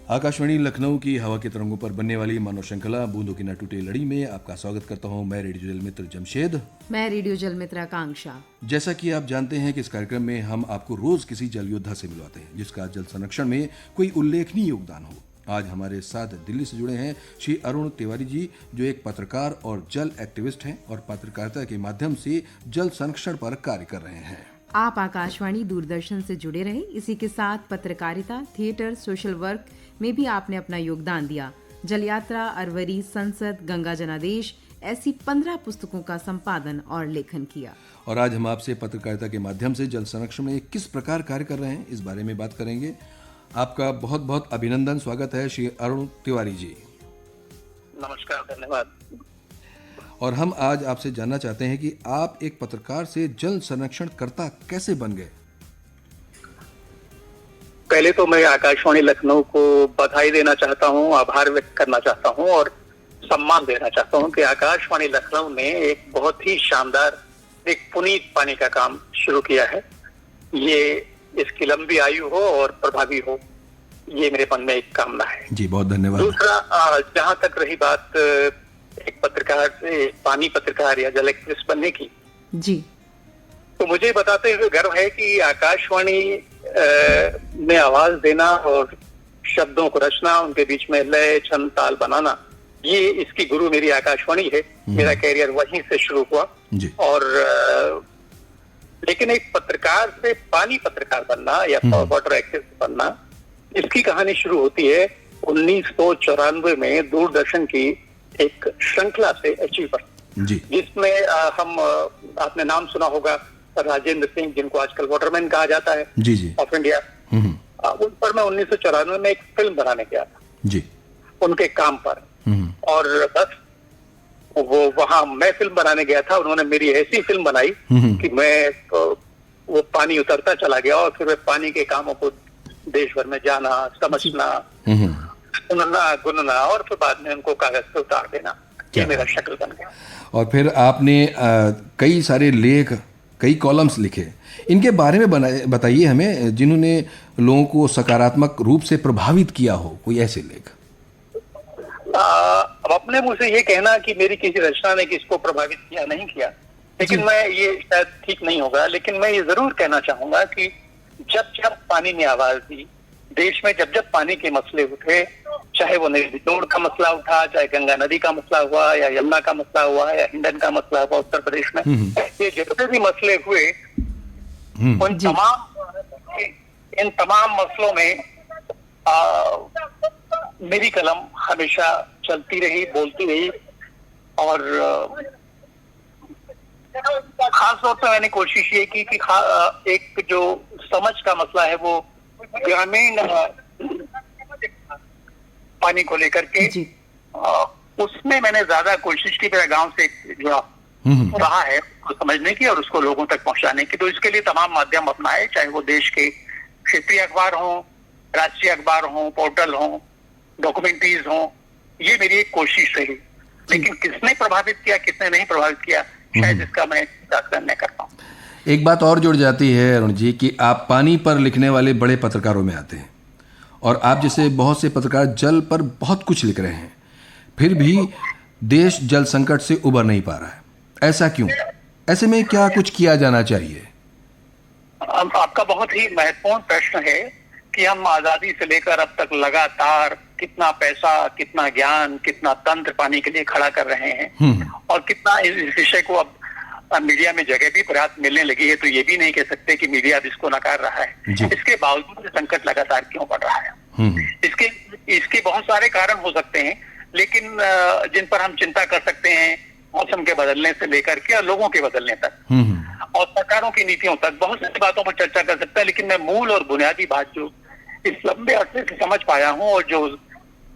आकाशवाणी लखनऊ की हवा के तरंगों पर बनने वाली मानव श्रृंखला बूंदों की न टूटे लड़ी में आपका स्वागत करता हूं। मैं रेडियो जल मित्र जमशेद। मैं रेडियो जल मित्र आकांक्षा। जैसा कि आप जानते हैं कि इस कार्यक्रम में हम आपको रोज किसी जल योद्धा से मिलवाते हैं जिसका जल संरक्षण में कोई उल्लेखनीय योगदान हो। आज हमारे साथ दिल्ली से जुड़े हैं श्री अरुण तिवारी जी, जो एक पत्रकार और जल एक्टिविस्ट हैं और पत्रकारिता के माध्यम से जल संरक्षण पर कार्य कर रहे हैं। आप आकाशवाणी दूरदर्शन से जुड़े रहे। इसी के साथ पत्रकारिता, थिएटर, सोशल वर्क में भी आपने अपना योगदान दिया। जल यात्रा, अरवरी, संसद, गंगा जनादेश ऐसी 15 पुस्तकों का संपादन और लेखन किया। और आज हम आपसे पत्रकारिता के माध्यम से जल संरक्षण में किस प्रकार कार्य कर रहे हैं इस बारे में बात करेंगे। आपका बहुत बहुत अभिनंदन, स्वागत है श्री अरुण तिवारी जी। नमस्कार, धन्यवाद। और हम आज आपसे जानना चाहते हैं कि आप एक पत्रकार से जल संरक्षण कर्ता कैसे बन गए। पहले तो मैं आकाशवाणी लखनऊ को बधाई देना चाहता हूं, आभार व्यक्त करना चाहता हूं और सम्मान देना चाहता हूं कि आकाशवाणी लखनऊ ने एक बहुत ही शानदार एक पुनीत पानी का काम शुरू किया है। ये इसकी लंबी आयु हो और प्रभावी हो, ये मेरे मन में एक कामना है जी। बहुत धन्यवाद। दूसरा, जहां तक रही बात एक पत्रकार से पानी पत्रकार या जल एक्टिविस्ट बनने की जी, तो मुझे बताते हुए गर्व है कि आकाशवाणी में आवाज देना और शब्दों को रचना, उनके बीच में लय, छंद, ताल बनाना, ये इसकी गुरु मेरी आकाशवाणी है। मेरा कैरियर वहीं से शुरू हुआ जी। और लेकिन एक पत्रकार से पानी पत्रकार बनना या वाटर एक्टिविस्ट बनना, इसकी कहानी शुरू होती है 1994 में दूरदर्शन की एक श्रृंखला से अचीवर, जिसमें आपने नाम सुना होगा राजेंद्र सिंह, जिनको आजकल वाटरमैन कहा जाता है जी ऑफ इंडिया। उन पर मैं 1994 में एक फिल्म बनाने गया था जी, उनके काम पर। और बस वो वहां मैं फिल्म बनाने गया था, उन्होंने मेरी ऐसी फिल्म बनाई कि मैं वो पानी उतरता चला गया और फिर मैं पानी के कामों को देश भर में जाना, समझना, सुनना, गुनना और फिर बाद में उनको कागज पे उतार देना, ये मेरा शक्ल बन गया। और फिर आपने कई सारे लेख, कई कॉलम्स लिखे, इनके बारे में बताइए हमें, जिन्होंने लोगों को सकारात्मक रूप से प्रभावित किया हो, कोई ऐसे लेख। अब अपने मुंह से ये कहना कि मेरी किसी रचना ने किसको प्रभावित किया, नहीं किया, लेकिन मैं ये शायद ठीक नहीं होगा, लेकिन मैं ये जरूर कहना चाहूंगा कि जब जब पानी ने आवाज दी, देश में जब जब पानी के मसले उठे, चाहे वो नदी का मसला उठा, चाहे गंगा नदी का मसला हुआ या यमुना का मसला हुआ या हिंडन का मसला हुआ उत्तर प्रदेश में, ये जितने भी मसले हुए, इन तमाम मसलों में मेरी कलम हमेशा चलती रही, बोलती रही। और खास तौर पर मैंने कोशिश ये की कि एक जो समझ का मसला है वो ग्रामीण पानी को लेकर के, उसमें मैंने ज्यादा कोशिश की, मेरा गांव से जुड़ा रहा है, उसको समझने की और उसको लोगों तक पहुंचाने की। तो इसके लिए तमाम माध्यम अपनाए, चाहे वो देश के क्षेत्रीय अखबार हों, राष्ट्रीय अखबार हों, पोर्टल हों, डॉक्यूमेंट्रीज हों, ये मेरी एक कोशिश रही। लेकिन किसने प्रभावित किया, किसने नहीं प्रभावित किया, शायद इसका मैं फैसला नहीं कर पाऊँ। एक बात और जुड़ जाती है अरुण जी कि आप पानी पर लिखने वाले बड़े पत्रकारों में आते हैं और आप जैसे बहुत से पत्रकार जल पर बहुत कुछ लिख रहे हैं, फिर भी देश जल संकट से उबर नहीं पा रहा है। ऐसा क्यों? ऐसे में क्या कुछ किया जाना चाहिए? आपका बहुत ही महत्वपूर्ण प्रश्न है कि हम आजादी से लेकर अब तक लगातार कितना पैसा, कितना ज्ञान, कितना तंत्र पानी के लिए खड़ा कर रहे हैं और कितना इस विषय को अब मीडिया में जगह भी पर्याप्त मिलने लगी है। तो ये भी नहीं कह सकते कि मीडिया अब इसको नकार रहा है। इसके बावजूद संकट लगातार क्यों बढ़ रहा है? इसके बहुत सारे कारण हो सकते हैं, लेकिन जिन पर हम चिंता कर सकते हैं, मौसम के बदलने से लेकर के और लोगों के बदलने तक और सरकारों की नीतियों तक, बहुत सारी बातों पर चर्चा कर सकता है। लेकिन मैं मूल और बुनियादी बात जो इस लंबे अरसे से समझ पाया हूँ और जो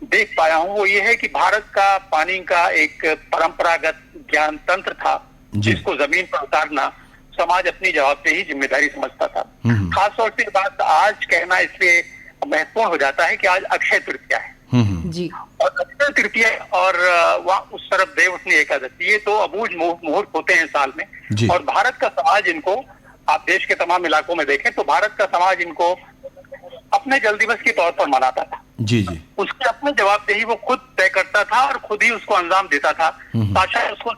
देख पाया हूँ, वो ये है कि भारत का पानी का एक परंपरागत ज्ञान तंत्र था, जिसको जमीन पर उतारना समाज अपनी जवाबदेही, जिम्मेदारी समझता था। खासतौर से बात आज कहना इसलिए महत्वपूर्ण हो जाता है कि आज अक्षय तृतीया है जी, और अक्षय तृतीया और वहाँ उस तरफ देव उठनी एकादशी, ये तो अबूझ मुहूर्त होते हैं साल में। और भारत का समाज इनको, आप देश के तमाम इलाकों में देखें तो भारत का समाज इनको अपने जल्दीबस के तौर पर मनाता था। जी जी। उसकी अपनी जवाबदेही वो खुद तय करता था और खुद ही उसको अंजाम देता था। शासन उसको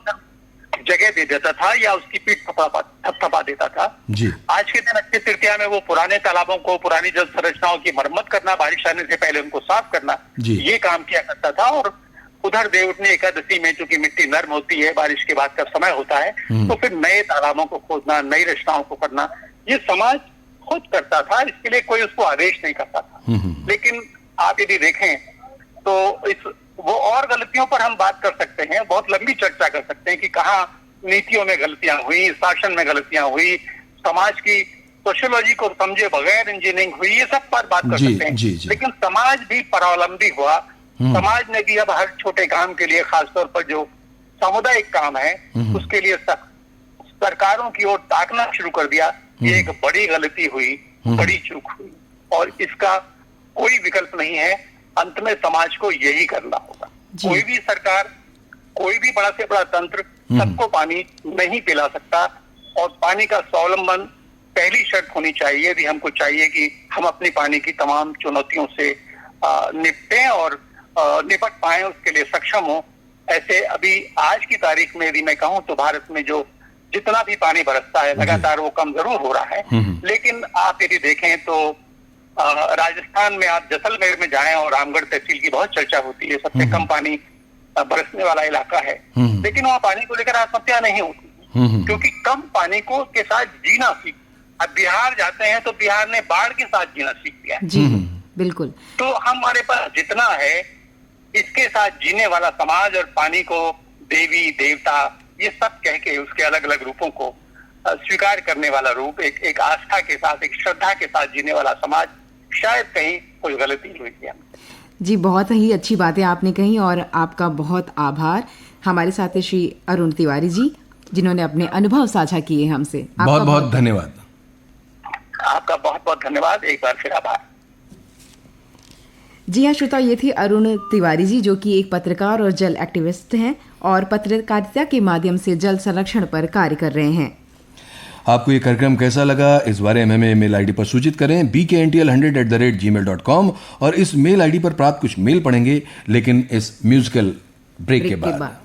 जगह दे देता था या उसकी पीठ थपथपा देता था। जी। आज के दिन अक्षय तृतीया में वो पुराने तालाबों को, पुरानी जल संरचनाओं की मरम्मत करना, बारिश आने से पहले उनको साफ करना, ये काम किया करता था। और उधर देवउठनी एकादशी में चूंकि मिट्टी नर्म होती है, बारिश के बाद का समय होता है, तो फिर नए तालाबों को खोदना, नई रचनाओं को करना, ये समाज खुद करता था। इसके लिए कोई उसको आदेश नहीं करता था। लेकिन आप यदि देखें तो वो और गलतियों पर हम बात कर सकते हैं, बहुत लंबी चर्चा कर सकते हैं कि कहाँ नीतियों में गलतियां हुई, शासन में गलतियां हुई, समाज की सोशियोलॉजी को समझे बगैर इंजीनियरिंग हुई, ये सब पर बात कर सकते हैं। लेकिन समाज भी परावलंबी हुआ। समाज ने भी अब हर छोटे काम के लिए, खासतौर पर जो सामुदायिक काम है, उसके लिए सरकारों की ओर ताकना शुरू कर दिया। ये एक बड़ी गलती हुई, बड़ी चूक हुई और इसका कोई विकल्प नहीं है। अंत में समाज को यही करना होगा। कोई भी सरकार, कोई भी बड़ा से बड़ा तंत्र सबको पानी नहीं पिला सकता और पानी का स्वावलंबन पहली शर्त होनी चाहिए। भी हमको चाहिए कि हम अपनी पानी की तमाम चुनौतियों से निपटें और निपट पाए, उसके लिए सक्षम हो। ऐसे अभी आज की तारीख में यदि मैं कहूँ तो भारत में जो जितना भी पानी बरसता है लगातार वो कम जरूर हो रहा है। लेकिन आप यदि देखें तो राजस्थान में आप जैसलमेर में जाएं और रामगढ़ तहसील की बहुत चर्चा होती है, सबसे कम पानी बरसने वाला इलाका है। लेकिन वहाँ पानी को लेकर आत्महत्या नहीं होती क्योंकि कम पानी को के साथ जीना सीख। अब बिहार जाते हैं तो बिहार ने बाढ़ के साथ जीना सीख लिया है। जी बिल्कुल। तो हमारे पास जितना है इसके साथ जीने वाला समाज और पानी को देवी देवता ये सब कह के उसके अलग अलग रूपों को स्वीकार करने वाला रूप, एक आस्था के साथ, एक श्रद्धा के साथ जीने वाला समाज, शायद कहीं कोई गलती हुई है। जी बहुत ही अच्छी बातें आपने कही और आपका बहुत आभार। हमारे साथ श्री अरुण तिवारी जी जिन्होंने अपने अनुभव साझा किए हमसे। बहुत बहुत धन्यवाद। आपका बहुत बहुत धन्यवाद, एक बार फिर आभार। जी हाँ श्रोता, ये थे अरुण तिवारी जी जो कि एक पत्रकार और जल एक्टिविस्ट हैं और पत्रकारिता के माध्यम से जल संरक्षण पर कार्य कर रहे हैं। आपको ये कार्यक्रम कैसा लगा इस बारे में हमें मेल आईडी पर सूचित करें bkntl100@gmail.com और इस मेल आईडी पर प्राप्त कुछ मेल पढ़ेंगे लेकिन इस म्यूजिकल ब्रेक के बाद।